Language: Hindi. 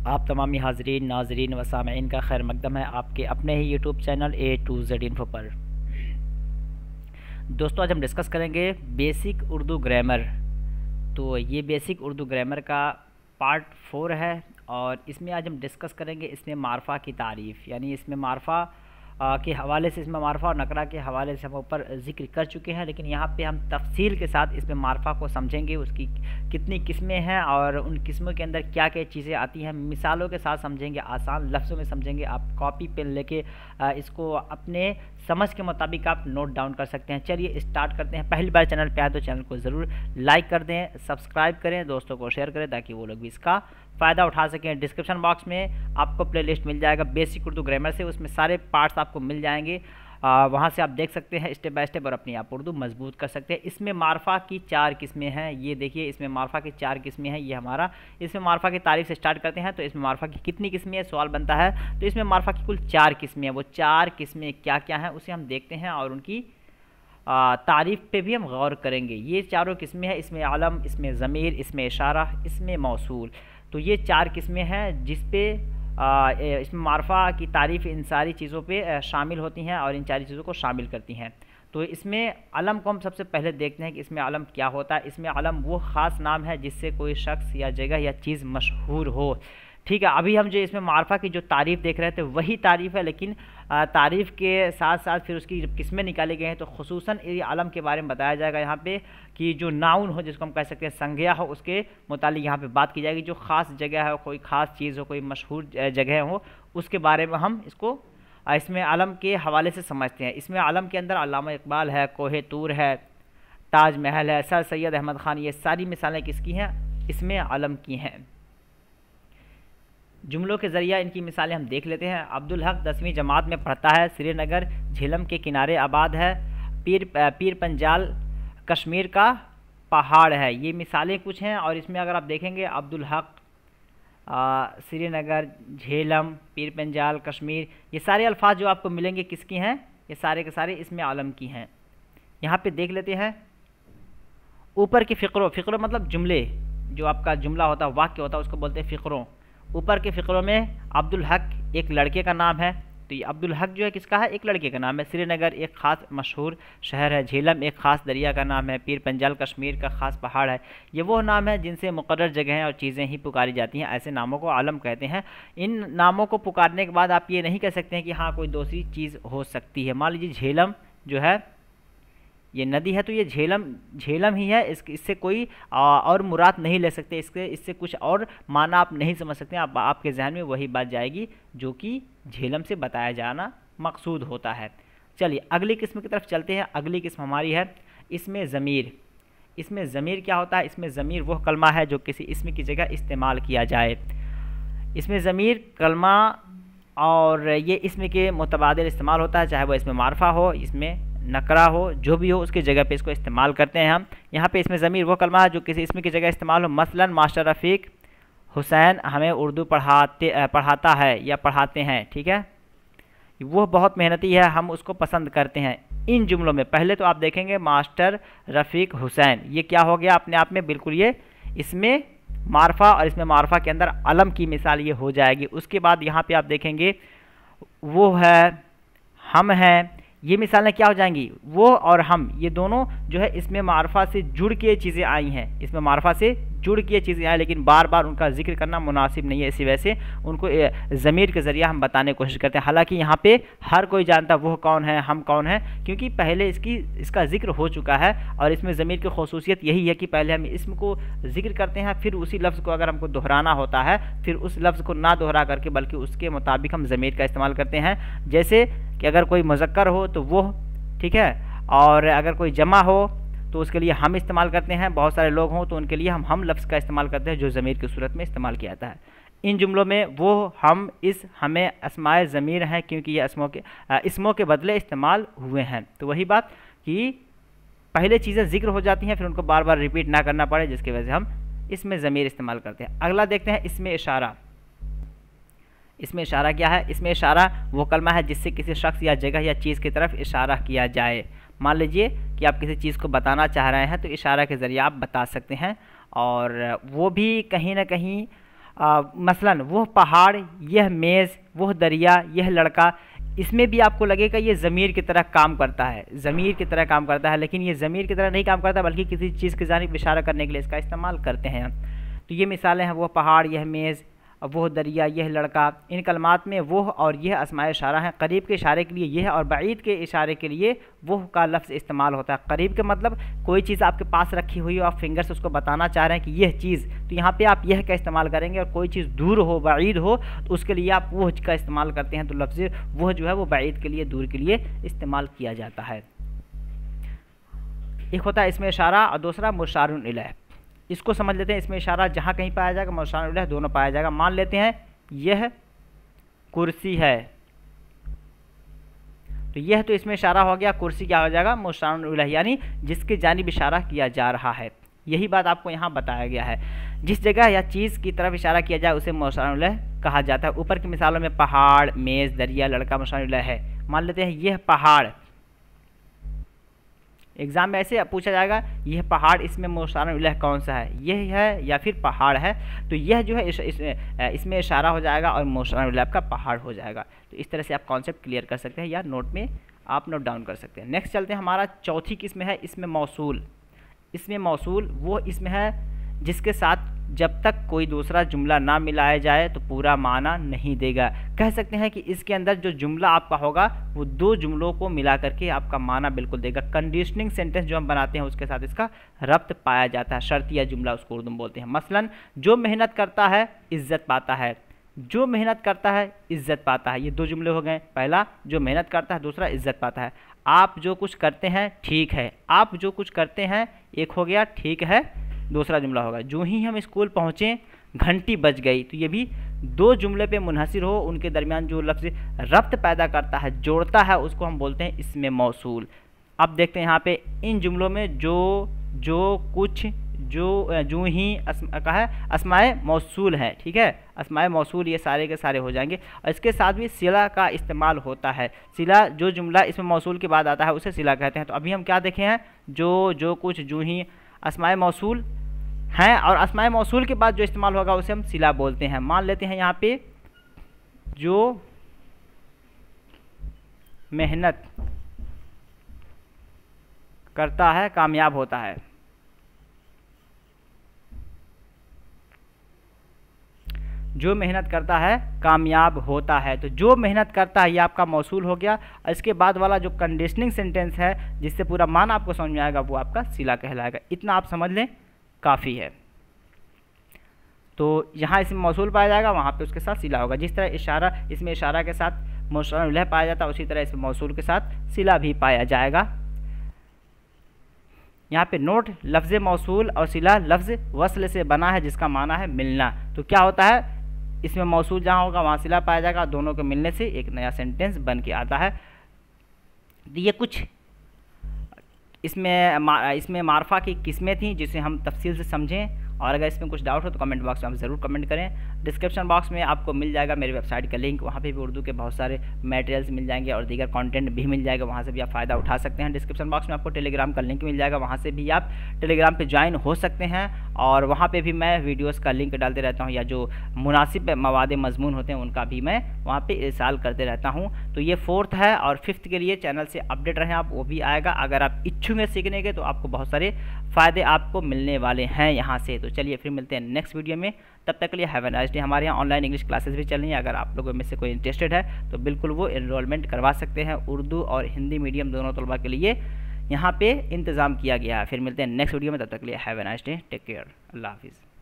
आप तमामी हाज़रीन नाज़रीन व सामईन का खैर मकदम है आपके अपने ही YouTube channel A to Z info पर। दोस्तों आज हम डिस्कस करेंगे बेसिक उर्दू ग्रामर। तो ये बेसिक उर्दू ग्रामर का पार्ट 4 है और इसमें आज हम डिस्कस करेंगे इसमें मारफा की तारीफ़, यानी इसमें मारफा के हवाले से, इसमें मारफा और नकरा के हवाले से हम ऊपर ज़िक्र कर चुके हैं, लेकिन यहाँ पे हम तफसील के साथ इसमें मारफा को समझेंगे, उसकी कितनी किस्में हैं और उन किस्मों के अंदर क्या क्या चीज़ें आती हैं, मिसालों के साथ समझेंगे, आसान लफ्ज़ों में समझेंगे। आप कॉपी पेन लेके इसको अपने समझ के मुताबिक आप नोट डाउन कर सकते हैं। चलिए स्टार्ट करते हैं। पहली बार चैनल पे आए तो चैनल को ज़रूर लाइक कर दें, सब्सक्राइब करें, दोस्तों को शेयर करें ताकि वो लोग भी इसका फ़ायदा उठा सकें। डिस्क्रिप्शन बॉक्स में आपको प्लेलिस्ट मिल जाएगा बेसिक उर्दू ग्रामर से, उसमें सारे पार्ट्स आपको मिल जाएंगे। वहाँ से आप देख सकते हैं स्टेप बाय स्टेप और अपनी आप उर्दू मजबूत कर सकते हैं। इसमें मारफा की 4 किस्में हैं, ये देखिए इसमें मारफा की 4 किस्में हैं। ये हमारा इसमें मारफा की तारीफ़ से स्टार्ट करते हैं। तो इसमें मारफा की कितनी किस्में हैं सवाल बनता है। तो इसमें मारफा की कुल 4 किस्में हैं। वो 4 किस्में क्या क्या हैं उसे हम देखते हैं और उनकी तारीफ़ पे भी हम गौर करेंगे। ये चारों किस्में हैं, इसमें आलम, इसमें ज़मीर, इसमें इशारा, इसमें मौसूल। तो ये 4 किस्में हैं जिस पे इसमें मारफा की तारीफ़ इन सारी चीज़ों पे शामिल होती हैं और इन सारी चीज़ों को शामिल करती हैं। तो इसमें अलम को हम सबसे पहले देखते हैं कि इसमें अलम क्या होता है। इसमें अलम वो ख़ास नाम है जिससे कोई शख्स या जगह या चीज़ मशहूर हो। ठीक है, अभी हम जो इसमें मारफा की जो तारीफ़ देख रहे थे वही तारीफ़ है, लेकिन तारीफ़ के साथ साथ फिर उसकी जब किस्में निकाले गए हैं तो खुसूसन ये आलम के बारे में बताया जाएगा यहाँ पे कि जो नाउन हो, जिसको हम कह सकते हैं संज्ञा हो, उसके मुतालिक यहाँ पे बात की जाएगी। जो ख़ास जगह हो, कोई ख़ास चीज़ हो, कोई मशहूर जगह हो, उसके बारे में हम इसको इसमें आलम के हवाले से समझते हैं। इसमें आलम के अंदर अल्लामा इकबाल है, कोहे तूर है, ताज महल है, सर सैयद अहमद ख़ान, ये सारी मिसालें किसकी हैं? इसमें आलम की हैं। जुमलों के ज़रिए इनकी मिसालें हम देख लेते हैं। अब्दुल हक 10वीं जमात में पढ़ता है, श्रीनगर झेलम के किनारे आबाद है, पीर पंजाल कश्मीर का पहाड़ है। ये मिसालें कुछ हैं और इसमें अगर आप देखेंगे अब्दुल हक, श्रीनगर, झेलम, पीर पंजाल, कश्मीर, ये सारे अल्फाज जो आपको मिलेंगे किसकी हैं? ये सारे के सारे इसमें आलम की हैं। यहाँ पे देख लेते हैं ऊपर की फ़िक्रों, फ़िक्रों मतलब जुमले, जो आपका जुमला होता है, वाक्य होता है, उसको बोलते हैं फ़िक्रों। ऊपर के फ़िक्रों में अब्दुल हक एक लड़के का नाम है, तो ये अब्दुल हक जो है किसका है? एक लड़के का नाम है। श्रीनगर एक ख़ास मशहूर शहर है, झेलम एक ख़ास दरिया का नाम है, पीर पंजाल कश्मीर का ख़ास पहाड़ है। ये वो नाम है जिनसे मुक़र्रर जगहें और चीज़ें ही पुकारी जाती हैं, ऐसे नामों को आलम कहते हैं। इन नामों को पुकारने के बाद आप ये नहीं कह सकते हैं कि हाँ कोई दूसरी चीज़ हो सकती है। मान लीजिए झेलम जो है ये नदी है, तो ये झेलम ही है, इससे कोई और मुराद नहीं ले सकते, इससे कुछ और माना आप नहीं समझ सकते। आपके जहन में वही बात जाएगी जो कि झेलम से बताया जाना मकसूद होता है। चलिए अगली किस्म की तरफ चलते हैं। अगली किस्म हमारी है इसमें ज़मीर। इसमें ज़मीर क्या होता है? इसमें ज़मीर वह कलमा है जो किसी इसम की जगह इस्तेमाल किया जाए। इसमें ज़मीर कलमा और ये इसम के मुतबादिल इस्तेमाल होता है, चाहे वह इसमें मारफा हो, इसमें नकरा हो, जो भी हो उसकी जगह पे इसको इस्तेमाल करते हैं हम। यहाँ पे इसमें ज़मीर वो कलमा है जो किसी इसम की जगह इस्तेमाल हो। मसलन मास्टर रफ़ीक हुसैन हमें उर्दू पढ़ाता है या पढ़ाते हैं, ठीक है, वो बहुत मेहनती है, हम उसको पसंद करते हैं। इन जुमलों में पहले तो आप देखेंगे मास्टर रफ़ीक हुसैन, ये क्या हो गया अपने आप में? बिल्कुल ये इसमें मारफा और इसमें मारफा के अंदर अलम की मिसाल ये हो जाएगी। उसके बाद यहाँ पे आप देखेंगे वो है, हम हैं, ये मिसालें क्या हो जाएंगी? वो और हम, ये दोनों जो है इसमें मारफा से जुड़ के चीज़ें आई हैं, इसमें मारफा से जुड़ के चीज़ें आई, लेकिन बार बार उनका जिक्र करना मुनासिब नहीं है, इसी वजह से उनको ज़मीर के ज़रिए हम बताने की कोशिश करते हैं। हालांकि यहाँ पे हर कोई जानता वो कौन है, हम कौन हैं, क्योंकि पहले इसका जिक्र हो चुका है। और इसमें ज़मीर की खसूसियत यही है कि पहले हम इसम को जिक्र करते हैं, फिर उसी लफ्ज़ को अगर हमको दोहराना होता है, फिर उस लफ्ज़ को ना दोहरा करके बल्कि उसके मुताबिक हम ज़मीर का इस्तेमाल करते हैं। जैसे कि अगर कोई मुज़क्कर हो तो वो, ठीक है, और अगर कोई जमा हो तो उसके लिए हम इस्तेमाल करते हैं, बहुत सारे लोग हों तो उनके लिए हम लफ्ज़ का इस्तेमाल करते हैं जो ज़मीर की सूरत में इस्तेमाल किया जाता है। इन जुमलों में वो, हम, इस, हमें अस्माए ज़मीर हैं क्योंकि ये इसमों के बदले इस्तेमाल हुए हैं। तो वही बात कि पहले चीज़ें जिक्र हो जाती हैं, फिर उनको बार बार रिपीट ना करना पड़े, जिसकी वजह से हम इसमें ज़मीर इस्तेमाल करते हैं। अगला देखते हैं इसमें इशारा। इसमें इशारा क्या है? इसमें इशारा वो कलमा है जिससे किसी शख्स या जगह या चीज़ की तरफ इशारा किया जाए। मान लीजिए कि आप किसी चीज़ को बताना चाह रहे हैं तो इशारा के ज़रिए आप बता सकते हैं, और वो भी कहीं ना कहीं मसलन वह पहाड़, यह मेज़, वह दरिया, यह लड़का, इसमें भी आपको लगेगा ये ज़मीर की तरह काम करता है, ज़मीर की तरह काम करता है, लेकिन ये ज़मीर की तरह नहीं काम करता बल्कि किसी चीज़ की जानिब इशारा करने के लिए इसका इस्तेमाल करते हैं। तो ये मिसालें हैं, वह पहाड़, यह मेज़, वह दरिया, यह लड़का। इन कलमात में वह और यह अस्माए इशारा हैं। करीब के इशारे के लिए यह और बाईद के इशारे के लिए वह का लफ्ज़ इस्तेमाल होता है। करीब के मतलब कोई चीज़ आपके पास रखी हुई हो, आप फिंगर से उसको बताना चाह रहे हैं कि यह चीज़, तो यहाँ पे आप यह का इस्तेमाल करेंगे। और कोई चीज़ दूर हो, बाईद हो, तो उसके लिए आप वह का इस्तेमाल करते हैं। तो लफ्ज़ वह जो है वो बाईद के लिए, दूर के लिए इस्तेमाल किया जाता है। एक होता है इसमें इशारा और दूसरा मुशारुन इलैह। इसको समझ लेते हैं। इसमें इशारा जहाँ कहीं पाया जाएगा, मुशारुन इलैह दोनों पाया जाएगा। मान लेते हैं यह कुर्सी है, तो यह तो इसमें इशारा हो गया, कुर्सी क्या हो जाएगा, मुशारुन इलैह, यानी जिसके जानिब इशारा किया जा रहा है। यही बात आपको यहाँ बताया गया है। जिस जगह या चीज़ की तरफ इशारा किया जाए उसे मुशारुन इलैह कहा जाता है। ऊपर की मिसालों में पहाड़, मेज़, दरिया, लड़का मुशारुन इलैह है। मान लेते हैं यह पहाड़, एग्ज़ाम में ऐसे पूछा जाएगा यह पहाड़, इसमें मुशारुन इलैह कौन सा है, यह है या फिर पहाड़ है, तो यह जो है इसमें इशारा हो जाएगा और मुशारुन इलैह का पहाड़ हो जाएगा। तो इस तरह से आप कॉन्सेप्ट क्लियर कर सकते हैं या नोट में आप नोट डाउन कर सकते हैं। नेक्स्ट चलते हैं, हमारा चौथी किस्म है इसमें मौसूल। इसमें मौसूल वो इसमें है जिसके साथ जब तक कोई दूसरा जुमला ना मिलाया जाए तो पूरा माना नहीं देगा। कह सकते हैं कि इसके अंदर जो जुमला आपका होगा वो दो जुमलों को मिला करके आपका माना बिल्कुल देगा। कंडीशनिंग सेंटेंस जो हम बनाते हैं उसके साथ इसका रब्त पाया जाता है। शर्तिया जुमला उसको उर्दू में बोलते हैं। मसलन जो मेहनत करता है इज्जत पाता है, जो मेहनत करता है इज्जत पाता है। ये दो जुमले हो गए। पहला जो मेहनत करता है, दूसरा इज्जत पाता है। आप जो कुछ करते हैं ठीक है, आप जो कुछ करते हैं एक हो गया, ठीक है दूसरा जुमला होगा। जो ही हम स्कूल पहुँचे घंटी बज गई, तो ये भी दो जुमले पे मुनहसिर हो, उनके दरमियान जो लफ्ज़ रब्त पैदा करता है, जोड़ता है, उसको हम बोलते हैं इसमें मौसूल। अब देखते हैं यहाँ पे इन जुमलों में जो कुछ, जो ही कहा है अस्माए मौसूल है। ठीक है, अस्माए मौसूल ये सारे के सारे हो जाएंगे। और इसके साथ भी सिला का इस्तेमाल होता है। सिला जो जुमला इसमें मौसूल के बाद आता है उसे सिला कहते हैं। तो अभी हम क्या देखे हैं, जो कुछ, जो ही अस्माए मौसूल हैं, और अस्माए मौसूल के बाद जो इस्तेमाल होगा उसे हम सिला बोलते हैं। मान लेते हैं यहाँ पे जो मेहनत करता है कामयाब होता है। जो मेहनत करता है कामयाब होता है। तो जो मेहनत करता है ये आपका मौसूल हो गया। और इसके बाद वाला जो कंडीशनिंग सेंटेंस है जिससे पूरा मान आपको समझ में आएगा वो आपका सिला कहलाएगा। इतना आप समझ लें काफ़ी है। तो यहाँ इसमें मौसूल पाया जाएगा, वहाँ पे उसके साथ सिला होगा। जिस तरह इशारा, इसमें इशारा के साथ मुशारुन इलैह पाया जाता है, उसी तरह इसमें मौसूल के साथ सिला भी पाया जाएगा। यहाँ पे नोट, लफ्ज़ मौसूल और सिला लफ्ज़ वस्ल से बना है जिसका माना है मिलना। तो क्या होता है, इसमें मौसूल जहाँ होगा वहाँ सिला पाया जाएगा, दोनों के मिलने से एक नया सेंटेंस बन के आता है। ये कुछ इसमें मारफा की किस्में थी जिसे हम तफसील से समझें। और अगर इसमें कुछ डाउट हो तो कमेंट बॉक्स में आप ज़रूर कमेंट करें। डिस्क्रिप्शन बॉक्स में आपको मिल जाएगा मेरी वेबसाइट का लिंक, वहाँ पे भी उर्दू के बहुत सारे मटेरियल्स मिल जाएंगे और दीगर कंटेंट भी मिल जाएगा, वहाँ से भी आप फ़ायदा उठा सकते हैं। डिस्क्रिप्शन बॉक्स में आपको टेलीग्राम का लिंक मिल जाएगा, वहाँ से भी आप टेलीग्राम पे ज्वाइन हो सकते हैं। और वहाँ पे भी मैं वीडियोज़ का लिंक डालते रहता हूँ, या जो मुनासिब मवाद मजमून होते हैं उनका भी मैं वहाँ पर इरसाल करते रहता हूँ। तो ये 4th है और 5th के लिए चैनल से अपडेट रहें आप, वो भी आएगा। अगर आप इच्छुक हैं सीखने के तो आपको बहुत सारे फ़ायदे आपको मिलने वाले हैं यहाँ से। तो चलिए फिर मिलते हैं नेक्स्ट वीडियो में, तब तक के लिए हैव अ नाइस डे। हमारे यहाँ ऑनलाइन इंग्लिश क्लासेस भी चल रही हैं, अगर आप लोगों में से कोई इंटरेस्टेड है तो बिल्कुल वो एनरोलमेंट करवा सकते हैं। उर्दू और हिंदी मीडियम दोनों तलबा के लिए यहाँ पे इंतज़ाम किया गया है। फिर मिलते हैं नेक्स्ट वीडियो में, तब तक के लिए have a nice day, take care, अल्लाह हाफिज़।